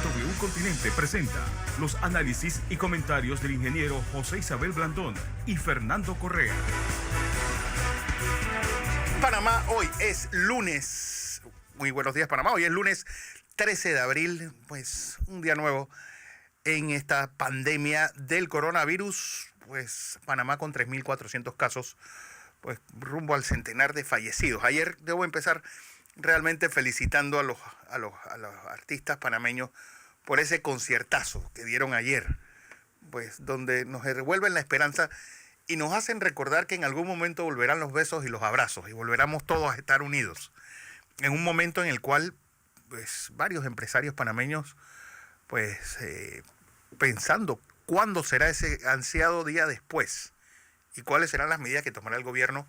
W Continente presenta los análisis y comentarios del ingeniero José Isabel Blandón y Fernando Correa. Panamá, hoy es lunes. Muy buenos días, Panamá. Hoy es lunes 13 de abril, pues un día nuevo en esta pandemia del coronavirus. Pues Panamá con 3.400 casos, pues rumbo al centenar de fallecidos. Ayer debo empezar realmente felicitando a los artistas panameños por ese conciertazo que dieron ayer, pues donde nos revuelven la esperanza y nos hacen recordar que en algún momento volverán los besos y los abrazos y volveremos todos a estar unidos. En un momento en el cual pues varios empresarios panameños pues pensando cuándo será ese ansiado día después y cuáles serán las medidas que tomará el gobierno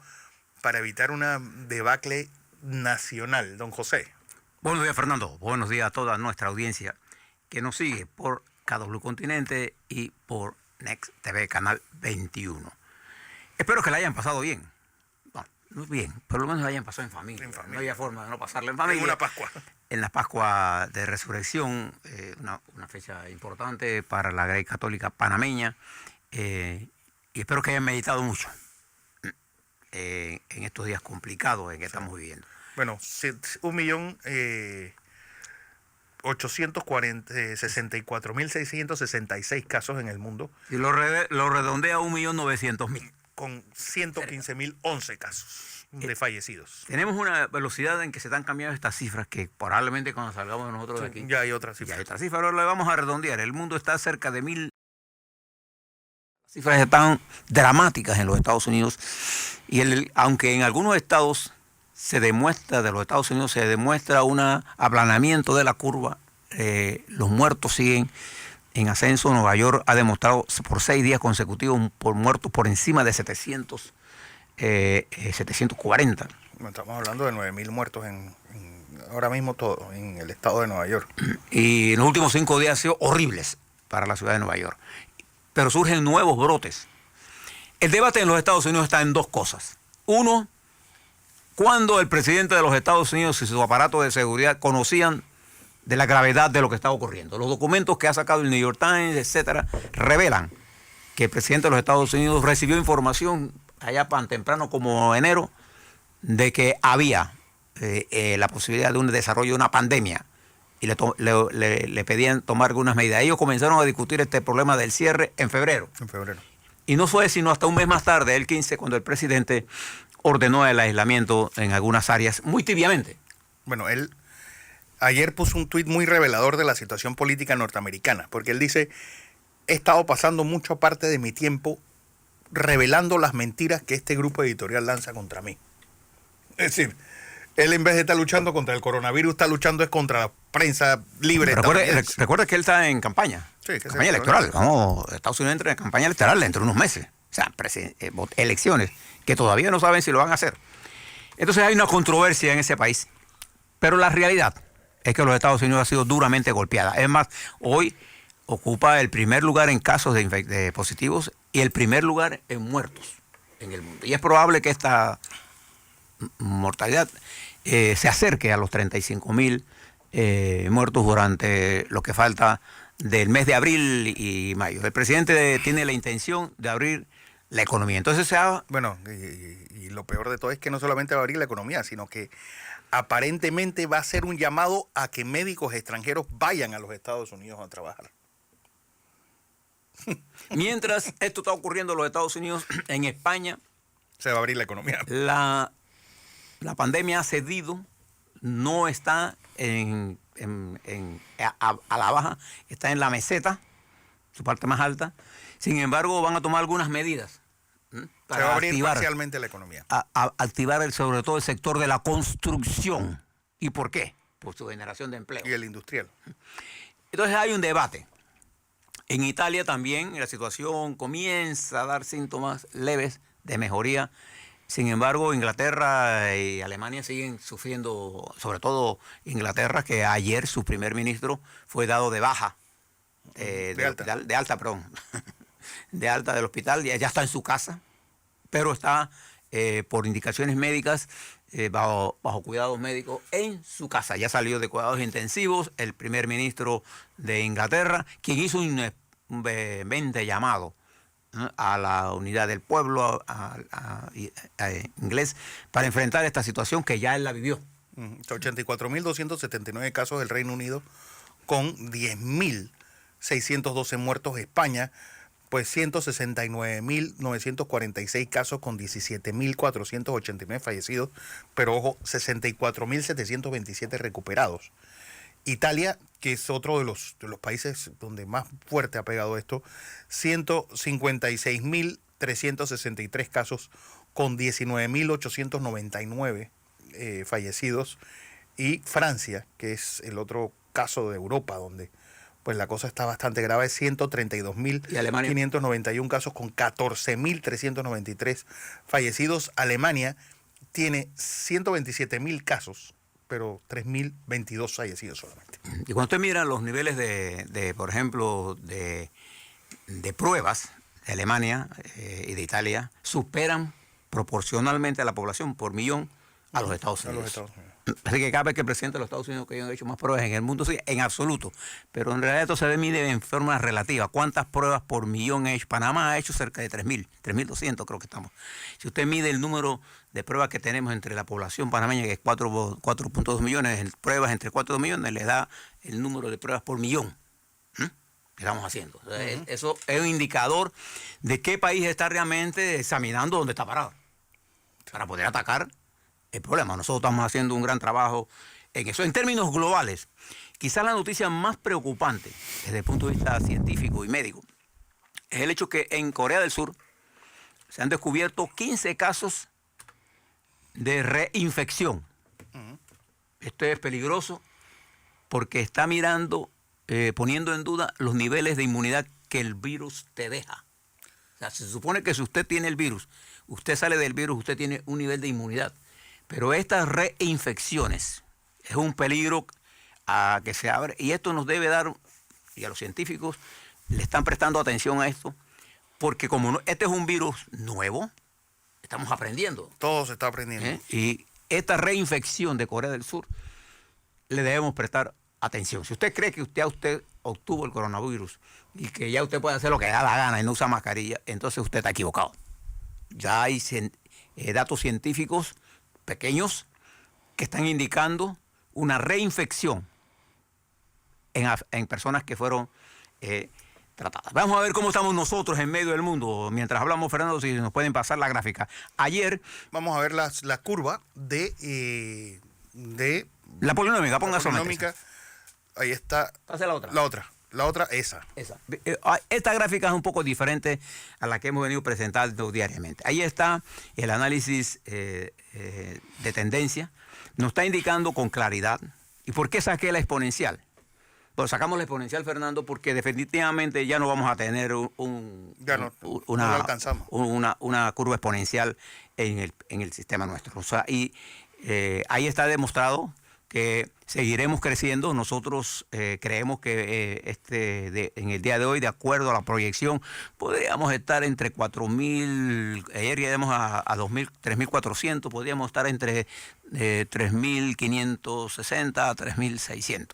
para evitar una debacle nacional. Don José. Buenos días, Fernando. Buenos días a toda nuestra audiencia que nos sigue por KW Continente y por Next TV, Canal 21. Espero que la hayan pasado bien. Bueno, no bien, por lo menos la hayan pasado en familia. No había forma de no pasarla en familia. En una Pascua. En la Pascua de Resurrección, una fecha importante para la Grey Católica panameña. Y espero que hayan meditado mucho en estos días complicados en que estamos viviendo. Bueno, 1.864.666 casos en el mundo. Y lo redondea a 1.900.000. Con 115.011 casos de fallecidos. Tenemos una velocidad en que se están cambiando estas cifras que probablemente cuando salgamos de nosotros de aquí. Ya hay otras cifras. Ya hay otras cifras, ahora le vamos a redondear. El mundo está cerca de 1.000. Las cifras están dramáticas en los Estados Unidos. Y aunque en algunos estados de los Estados Unidos se demuestra un aplanamiento de la curva, los muertos siguen en ascenso. Nueva York ha demostrado por 6 días consecutivos por muertos por encima de 740. Estamos hablando de 9.000 muertos ahora mismo todo en el estado de Nueva York. Y en los últimos 5 días han sido horribles para la ciudad de Nueva York. Pero surgen nuevos brotes. El debate en los Estados Unidos está en dos cosas. Uno, cuando el presidente de los Estados Unidos y su aparato de seguridad conocían de la gravedad de lo que estaba ocurriendo. Los documentos que ha sacado el New York Times, etcétera, revelan que el presidente de los Estados Unidos recibió información allá tan temprano como enero de que había la posibilidad de un desarrollo de una pandemia y le pedían tomar algunas medidas. Ellos comenzaron a discutir este problema del cierre en febrero. Y no fue sino hasta un mes más tarde, el 15, cuando el presidente ordenó el aislamiento en algunas áreas muy tibiamente. Bueno, él ayer puso un tuit muy revelador de la situación política norteamericana, porque él dice: he estado pasando mucha parte de mi tiempo revelando las mentiras que este grupo editorial lanza contra mí. Es decir, él en vez de estar luchando contra el coronavirus, está luchando es contra la prensa libre. Recuerda que él está en campaña, sí, campaña electoral. Estados Unidos entra en campaña electoral dentro de unos meses. O sea, elecciones que todavía no saben si lo van a hacer. Entonces hay una controversia en ese país. Pero la realidad es que los Estados Unidos ha sido duramente golpeada. Es más, hoy ocupa el primer lugar en casos de positivos y el primer lugar en muertos en el mundo. Y es probable que esta mortalidad se acerque a los 35.000 muertos durante lo que falta del mes de abril y mayo. El presidente tiene la intención de abrir la economía. Entonces Bueno, y lo peor de todo es que no solamente va a abrir la economía, sino que aparentemente va a ser un llamado a que médicos extranjeros vayan a los Estados Unidos a trabajar. Mientras esto está ocurriendo en los Estados Unidos, en España se va a abrir la economía. La pandemia ha cedido, no está a la baja, está en la meseta, su parte más alta. Sin embargo, van a tomar algunas medidas para se va a abrir activar parcialmente la economía. Activar sobre todo el sector de la construcción. ¿Y por qué? Por su generación de empleo. Y el industrial. Entonces hay un debate. En Italia también la situación comienza a dar síntomas leves de mejoría. Sin embargo, Inglaterra y Alemania siguen sufriendo, sobre todo Inglaterra, que ayer su primer ministro fue dado de baja, de alta del hospital, ya está en su casa, pero está por indicaciones médicas bajo cuidados médicos en su casa. Ya salió de cuidados intensivos el primer ministro de Inglaterra, quien hizo un vehemente llamado, ¿no?, a la unidad del pueblo a inglés para enfrentar esta situación que ya él la vivió. 84.279 casos del Reino Unido con 10.612 muertos. España, pues 169.946 casos con 17.489 fallecidos, pero ojo, 64.727 recuperados. Italia, que es otro de los países donde más fuerte ha pegado esto, 156.363 casos con 19.899 fallecidos. Y Francia, que es el otro caso de Europa donde pues la cosa está bastante grave, 132.591 casos con 14.393 fallecidos. Alemania tiene 127.000 casos, pero 3.022 fallecidos solamente. Y cuando usted mira los niveles por ejemplo, de pruebas de Alemania y de Italia, superan proporcionalmente a la población por millón a los Estados Unidos. Así que cada vez que el presidente de los Estados Unidos que hayan hecho más pruebas en el mundo, sí, en absoluto. Pero en realidad esto se mide en forma relativa. ¿Cuántas pruebas por millón ha hecho? Panamá ha hecho cerca de 3.000, 3.200 creo que estamos. Si usted mide el número de pruebas que tenemos entre la población panameña, que es 4.2 millones, en pruebas entre 4.2 millones, le da el número de pruebas por millón que estamos haciendo. O sea, eso es un indicador de qué país está realmente examinando dónde está parado para poder atacar el problema. Nosotros estamos haciendo un gran trabajo en eso. En términos globales, quizás la noticia más preocupante desde el punto de vista científico y médico es el hecho que en Corea del Sur se han descubierto 15 casos de reinfección. Esto es peligroso porque está poniendo en duda los niveles de inmunidad que el virus te deja. O sea, se supone que si usted tiene el virus, usted sale del virus, usted tiene un nivel de inmunidad. Pero estas reinfecciones es un peligro a que se abre, y esto nos debe dar, y a los científicos le están prestando atención a esto, porque como este es un virus nuevo, estamos aprendiendo. Todo se está aprendiendo. Y esta reinfección de Corea del Sur le debemos prestar atención. Si usted cree que usted obtuvo el coronavirus y que ya usted puede hacer lo que da la gana y no usa mascarilla, entonces usted está equivocado. Ya hay datos científicos pequeños que están indicando una reinfección en personas que fueron tratadas. Vamos a ver cómo estamos nosotros en medio del mundo. Mientras hablamos, Fernando, si nos pueden pasar la gráfica. Ayer... Vamos a ver la curva de la polinómica, ponga polinómica. Ahí está. Pase la otra. La otra, esa. Esta gráfica es un poco diferente a la que hemos venido presentando diariamente. Ahí está el análisis de tendencia. Nos está indicando con claridad. ¿Y por qué saqué la exponencial? Pues sacamos la exponencial, Fernando, porque definitivamente ya no vamos a tener no lo alcanzamos. una curva exponencial en el sistema nuestro. O sea, y ahí está demostrado que seguiremos creciendo. Nosotros creemos que en el día de hoy, de acuerdo a la proyección, podríamos estar entre 4.000, ayer llegamos a 3.400, podríamos estar entre 3.560 a 3.600.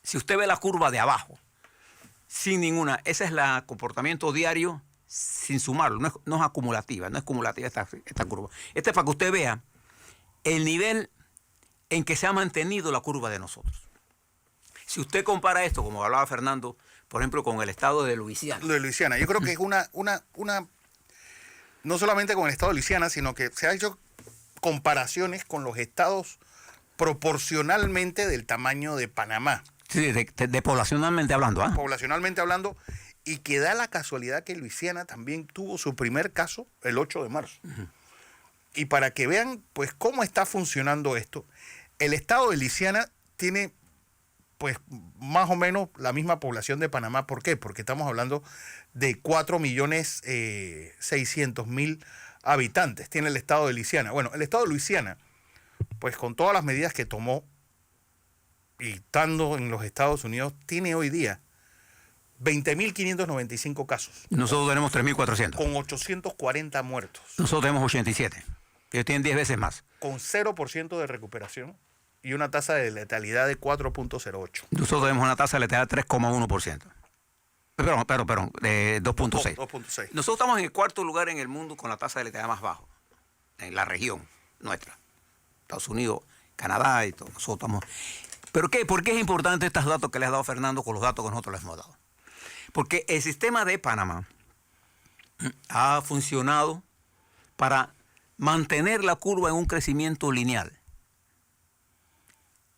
Si usted ve la curva de abajo, sin ninguna, ese es el comportamiento diario sin sumarlo, no es acumulativa, esta curva. Este es para que usted vea el nivel en que se ha mantenido la curva de nosotros. Si usted compara esto, como hablaba Fernando, por ejemplo, con el estado de Luisiana. De Luisiana. Yo creo que es una no solamente con el estado de Luisiana, sino que se ha hecho comparaciones con los estados proporcionalmente del tamaño de Panamá. Sí, de poblacionalmente hablando. Poblacionalmente hablando, y que da la casualidad que Luisiana también tuvo su primer caso el 8 de marzo. Y para que vean pues cómo está funcionando esto, el estado de Luisiana tiene pues más o menos la misma población de Panamá. ¿Por qué? Porque estamos hablando de 4.600.000 habitantes. Tiene el estado de Luisiana. Bueno, el estado de Luisiana, pues con todas las medidas que tomó y estando en los Estados Unidos, tiene hoy día 20.595 casos. Nosotros tenemos 3.400. Con 840 muertos. Nosotros tenemos 87. Ellos tienen 10 veces más. Con 0% de recuperación y una tasa de letalidad de 4.08. Nosotros tenemos una tasa de letalidad de 3,1%. Perdón, de 2.6. 2.6. Nosotros estamos en el cuarto lugar en el mundo con la tasa de letalidad más baja, en la región nuestra. Estados Unidos, Canadá y todo. Nosotros estamos... ¿Pero qué? ¿Por qué es importante estos datos que le ha dado Fernando con los datos que nosotros les hemos dado? Porque el sistema de Panamá ha funcionado para mantener la curva en un crecimiento lineal.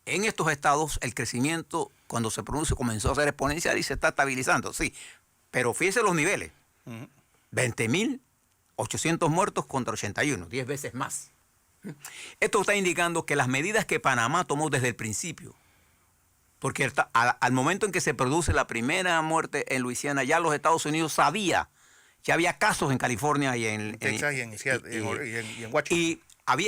En estos estados el crecimiento cuando se produce comenzó a ser exponencial y se está estabilizando, sí. Pero fíjese los niveles. 20.800 muertos contra 81, 10 veces más. Esto está indicando que las medidas que Panamá tomó desde el principio, porque al momento en que se produce la primera muerte en Luisiana, ya los Estados Unidos sabía, ya había casos en California y en Texas y en Washington. Y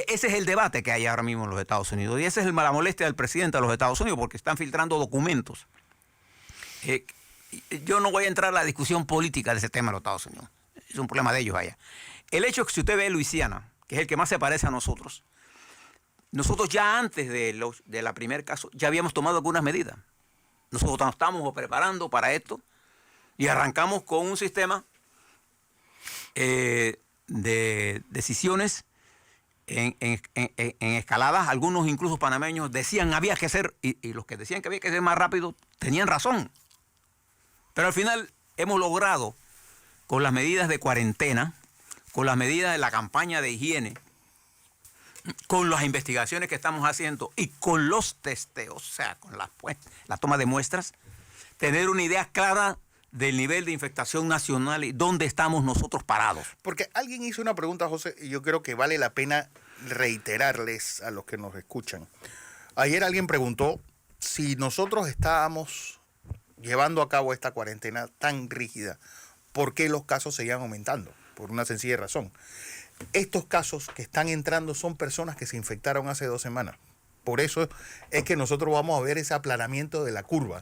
ese es el debate que hay ahora mismo en los Estados Unidos. Y esa es la molestia del presidente de los Estados Unidos, porque están filtrando documentos. Yo no voy a entrar a la discusión política de ese tema en los Estados Unidos. Es un problema de ellos allá. El hecho es que si usted ve Luisiana, que es el que más se parece a nosotros ya antes de la primer caso, ya habíamos tomado algunas medidas. Nosotros nos estamos preparando para esto y arrancamos con un sistema de decisiones en escaladas. Algunos incluso panameños decían había que hacer, y los que decían que había que hacer más rápido tenían razón. Pero al final hemos logrado, con las medidas de cuarentena, con las medidas de la campaña de higiene, con las investigaciones que estamos haciendo y con los testeos, o sea, con la toma de muestras, tener una idea clara del nivel de infectación nacional y dónde estamos nosotros parados. Porque alguien hizo una pregunta, José, y yo creo que vale la pena reiterarles a los que nos escuchan. Ayer alguien preguntó si nosotros estábamos llevando a cabo esta cuarentena tan rígida, ¿por qué los casos seguían aumentando? Por una sencilla razón. Estos casos que están entrando son personas que se infectaron hace 2 semanas. Por eso es que nosotros vamos a ver ese aplanamiento de la curva,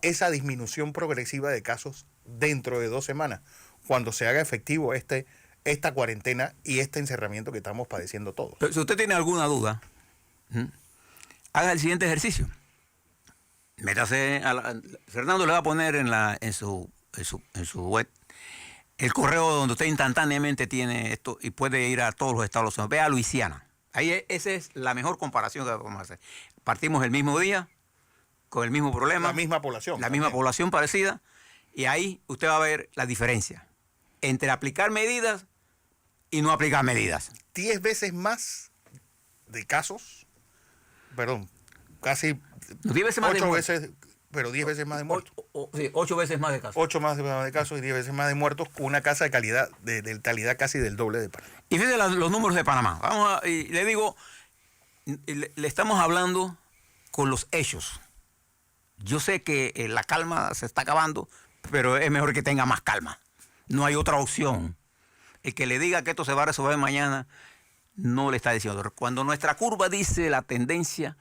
esa disminución progresiva de casos dentro de 2 semanas, cuando se haga efectivo esta cuarentena y este encerramiento que estamos padeciendo todos. Pero si usted tiene alguna duda, haga el siguiente ejercicio. Métase Fernando le va a poner en su web el correo donde usted instantáneamente tiene esto y puede ir a todos los estados. Ve a Luisiana. Ahí esa es la mejor comparación que podemos hacer. Partimos el mismo día, con el mismo problema. La misma población. La misma población parecida. Y ahí usted va a ver la diferencia entre aplicar medidas y no aplicar medidas. 10 veces más de casos, perdón, casi 10 veces más 8 veces, pero 10 veces más de muertos. Sí, 8 veces más de casos. 8 más de casos y 10 veces más de muertos, con una tasa de calidad, de calidad casi del doble de Panamá. Y fíjese los números de Panamá. Y le digo, le estamos hablando con los hechos. Yo sé que la calma se está acabando, pero es mejor que tenga más calma. No hay otra opción. El que le diga que esto se va a resolver mañana, no le está diciendo. Cuando nuestra curva dice la tendencia,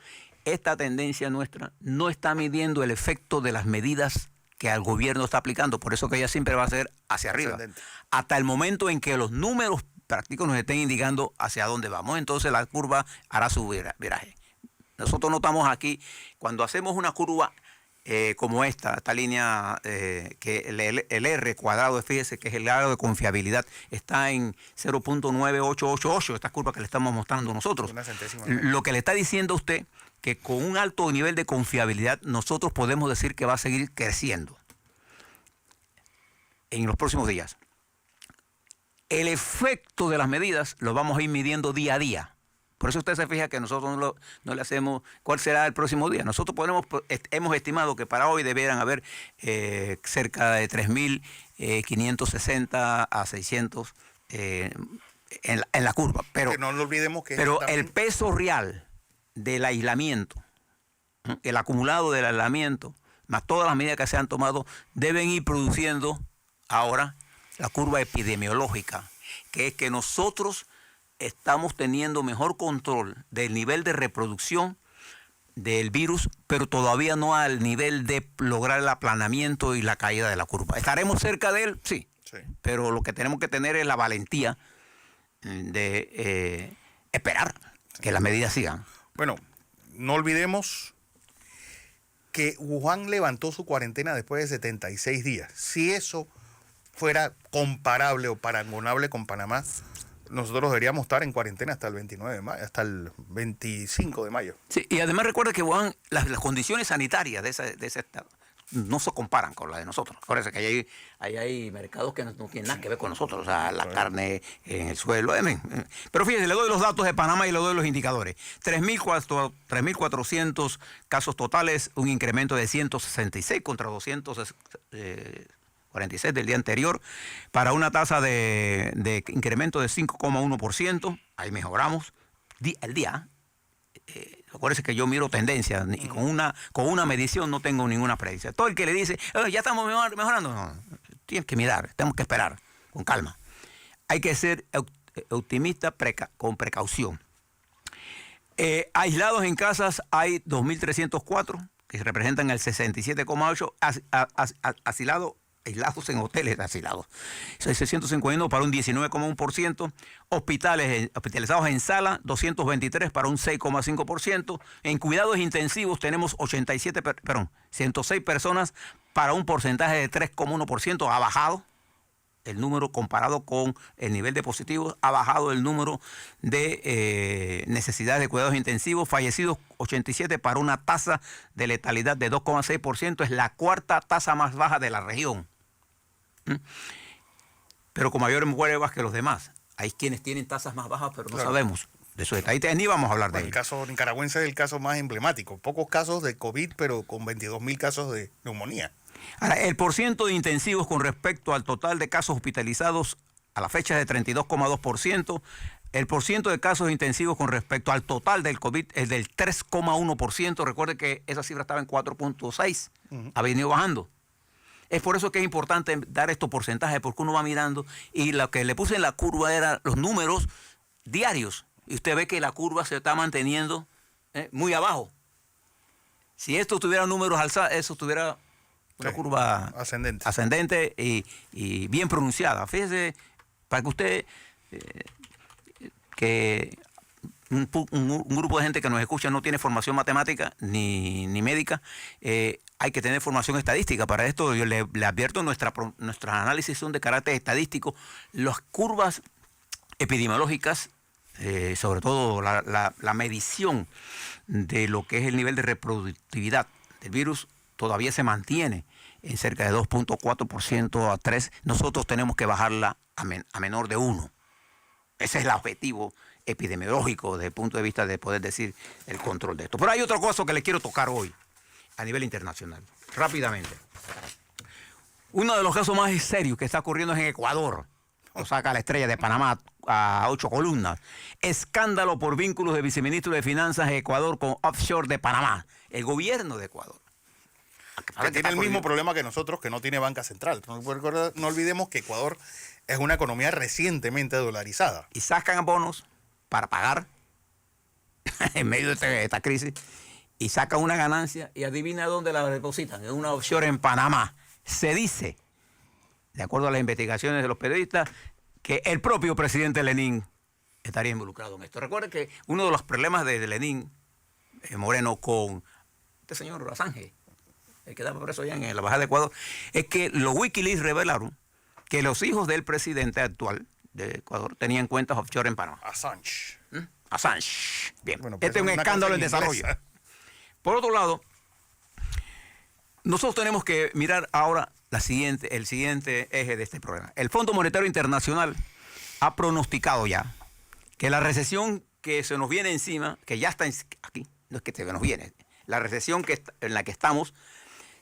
esta tendencia nuestra no está midiendo el efecto de las medidas que el gobierno está aplicando. Por eso que ella siempre va a ser hacia arriba. Hasta el momento en que los números prácticos nos estén indicando hacia dónde vamos, entonces la curva hará su viraje. Nosotros notamos aquí, cuando hacemos una curva como esta línea que el R cuadrado, fíjese que es el grado de confiabilidad, está en 0.9888, esta curva que le estamos mostrando nosotros. Una centésima. Lo que le está diciendo a usted, que con un alto nivel de confiabilidad nosotros podemos decir que va a seguir creciendo en los próximos días. El efecto de las medidas lo vamos a ir midiendo día a día. Por eso usted se fija que nosotros no le hacemos cuál será el próximo día. Nosotros hemos estimado que para hoy debieran haber cerca de 3.560 a 600 en la curva. Pero que no lo olvidemos que pero el peso real del aislamiento, el acumulado del aislamiento, más todas las medidas que se han tomado, deben ir produciendo ahora la curva epidemiológica, que es que nosotros estamos teniendo mejor control del nivel de reproducción del virus, pero todavía no al nivel de lograr el aplanamiento y la caída de la curva. ¿Estaremos cerca de él? Sí. Pero lo que tenemos que tener es la valentía de esperar que las medidas sigan. Bueno, no olvidemos que Wuhan levantó su cuarentena después de 76 días. Si eso fuera comparable o parangonable con Panamá, nosotros deberíamos estar en cuarentena hasta el 29 de mayo, hasta el 25 de mayo. Sí, y además recuerda que Wuhan, las condiciones sanitarias de ese estado no se comparan con las de nosotros. Acuérdense que hay mercados que no tienen nada que ver con nosotros, o sea, la carne en el suelo. Pero fíjense, le doy los datos de Panamá y le doy los indicadores. 3.400 casos totales, un incremento de 166 contra 246 del día anterior, para una tasa de incremento de 5,1%. Ahí mejoramos al día. Acuérdense que yo miro tendencia y con una medición no tengo ninguna predicción. Todo el que le dice, ya estamos mejorando, no, tienes que mirar, tenemos que esperar con calma. Hay que ser optimista con precaución. Aislados en casas hay 2.304, que representan el 67,8%, aislados en hoteles asilados. 651 para un 19,1%. Hospitalizados en sala, 223 para un 6,5%. En cuidados intensivos tenemos 106 personas para un porcentaje de 3,1%. Ha bajado el número comparado con el nivel de positivos. Ha bajado el número de necesidades de cuidados intensivos. Fallecidos 87 para una tasa de letalidad de 2,6%. Es la cuarta tasa más baja de la región. Pero con mayores pruebas que los demás. Hay quienes tienen tasas más bajas, pero no sabemos de sus estadísticas, ni vamos a hablar de ello. El caso nicaragüense es el caso más emblemático. Pocos casos de COVID, pero con 22.000 casos de neumonía. Ahora, el porciento de intensivos con respecto al total de casos hospitalizados a la fecha es de 32,2%. El porciento de casos intensivos con respecto al total del COVID es del 3,1%. Recuerde que esa cifra estaba en 4,6%. Ha venido bajando. Es por eso que es importante dar estos porcentajes, porque uno va mirando, y lo que le puse en la curva eran los números diarios. Y usted ve que la curva se está manteniendo muy abajo. Si esto tuviera números alzados, eso tuviera una curva ascendente y bien pronunciada. Fíjese, para que usted, que un grupo de gente que nos escucha no tiene formación matemática ni médica, hay que tener formación estadística. Para esto yo le advierto, nuestros análisis son de carácter estadístico. Las curvas epidemiológicas, sobre todo la medición de lo que es el nivel de reproductividad del virus, todavía se mantiene en cerca de 2,4% a 3%. Nosotros tenemos que bajarla a menor de 1%. Ese es el objetivo epidemiológico desde el punto de vista de poder decir el control de esto. Pero hay otra cosa que le quiero tocar hoy a nivel internacional, rápidamente. Uno de los casos más serios que está ocurriendo es en Ecuador. Lo saca la Estrella de Panamá a 8 columnas. Escándalo por vínculos de viceministro de Finanzas de Ecuador con offshore de Panamá. El gobierno de Ecuador. Que tiene el mismo problema que nosotros, que no tiene banca central. No olvidemos que Ecuador es una economía recientemente dolarizada. Y sacan bonos para pagar en medio de esta crisis, y sacan una ganancia, y adivina dónde la depositan, en una offshore en Panamá. Se dice, de acuerdo a las investigaciones de los periodistas, que el propio presidente Lenín estaría involucrado en esto. Recuerden que uno de los problemas de Lenín Moreno con este señor Assange, el que estaba preso allá en la embajada de Ecuador, es que los Wikileaks revelaron que los hijos del presidente actual de Ecuador tenían cuentas offshore en Panamá. Assange. Assange. Bien. Bueno, pues este es un escándalo en desarrollo. Por otro lado, nosotros tenemos que mirar ahora el siguiente eje de este problema. El Fondo Monetario Internacional ha pronosticado ya que la recesión que se nos viene encima, que ya está aquí, no es que se nos viene, la recesión en la que estamos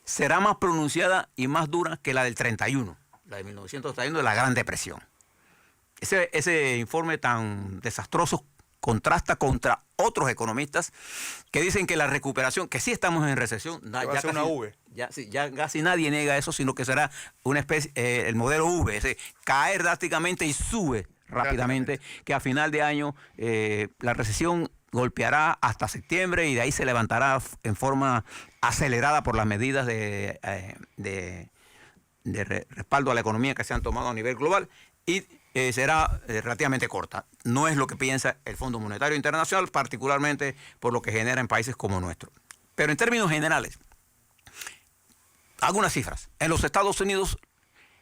será más pronunciada y más dura que la del 31, la de 1931, de la Gran Depresión. Ese informe tan desastroso contrasta contra otros economistas que dicen que la recuperación, que sí estamos en recesión, ya casi nadie niega eso, sino que será una especie, el modelo V, es decir, caer drásticamente y sube rápidamente, que a final de año la recesión golpeará hasta septiembre y de ahí se levantará en forma acelerada por las medidas de respaldo a la economía que se han tomado a nivel global, y será relativamente corta. No es lo que piensa el Fondo Monetario Internacional, particularmente por lo que genera en países como nuestro. Pero en términos generales, hago unas cifras. En los Estados Unidos,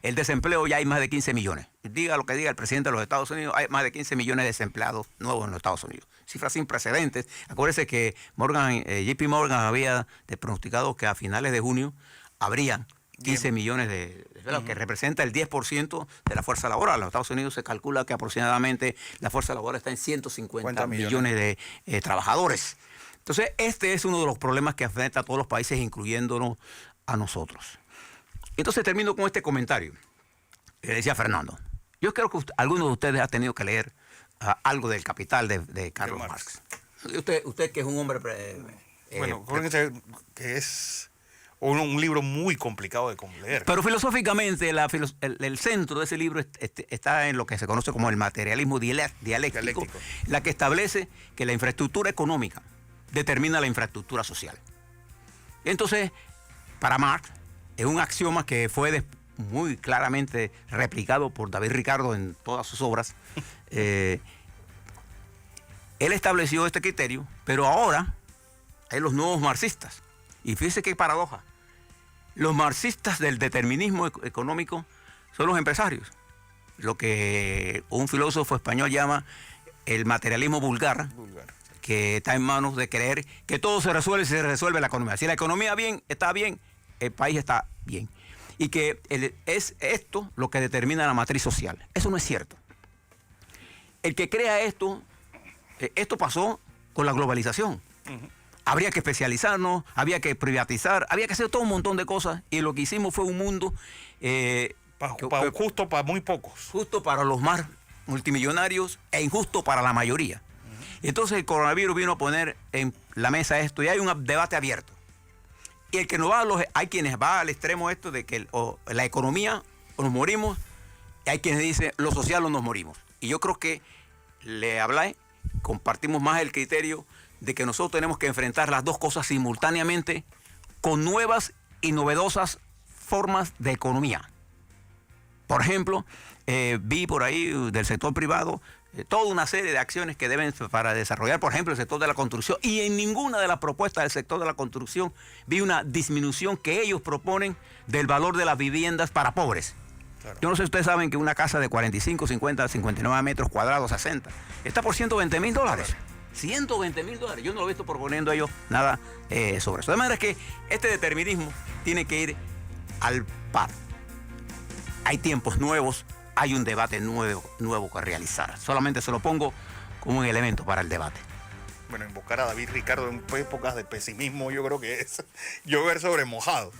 el desempleo ya hay más de 15 millones. Diga lo que diga el presidente de los Estados Unidos, hay más de 15 millones de desempleados nuevos en los Estados Unidos. Cifras sin precedentes. Acuérdense que JP Morgan había pronosticado que a finales de junio habrían 15 millones que representa el 10% de la fuerza laboral. En los Estados Unidos se calcula que aproximadamente la fuerza laboral está en 150 millones de trabajadores. Entonces, este es uno de los problemas que afecta a todos los países, incluyéndonos a nosotros. Entonces, termino con este comentario que decía Fernando. Yo creo que algunos de ustedes han tenido que leer algo del Capital de Karl Marx. Usted que es un hombre... bueno, que es un libro muy complicado de leer. Pero filosóficamente el centro de ese libro está en lo que se conoce como el materialismo dialéctico, la que establece que la infraestructura económica determina la infraestructura social. Entonces, para Marx, es un axioma que fue muy claramente replicado por David Ricardo en todas sus obras. Él estableció este criterio, pero ahora hay los nuevos marxistas. Y fíjese qué paradoja. Los marxistas del determinismo económico son los empresarios. Lo que un filósofo español llama el materialismo vulgar, que está en manos de creer que todo se resuelve si se resuelve la economía. Si la economía está bien, el país está bien. Y que es esto lo que determina la matriz social. Eso no es cierto. El que crea esto pasó con la globalización. Habría que especializarnos, había que privatizar, había que hacer todo un montón de cosas. Y lo que hicimos fue un mundo... justo para muy pocos. Justo para los más multimillonarios e injusto para la mayoría. Entonces el coronavirus vino a poner en la mesa esto y hay un debate abierto. Y el que no va hay quienes van al extremo esto de que la economía o nos morimos, y hay quienes dicen lo social o nos morimos. Y yo creo que compartimos más el criterio de que nosotros tenemos que enfrentar las dos cosas simultáneamente con nuevas y novedosas formas de economía. Por ejemplo, vi por ahí del sector privado toda una serie de acciones que deben para desarrollar, por ejemplo, el sector de la construcción, y en ninguna de las propuestas del sector de la construcción vi una disminución que ellos proponen del valor de las viviendas para pobres. Claro. Yo no sé si ustedes saben que una casa de 45, 50, 59 metros cuadrados, 60, está por $120,000. Claro. $120,000. Yo no lo he visto proponiendo ellos nada sobre eso. De manera que este determinismo tiene que ir al par. Hay tiempos nuevos, hay un debate nuevo que realizar. Solamente se lo pongo como un elemento para el debate. Bueno, invocar a David Ricardo en épocas de pesimismo yo creo que es llover sobre mojado.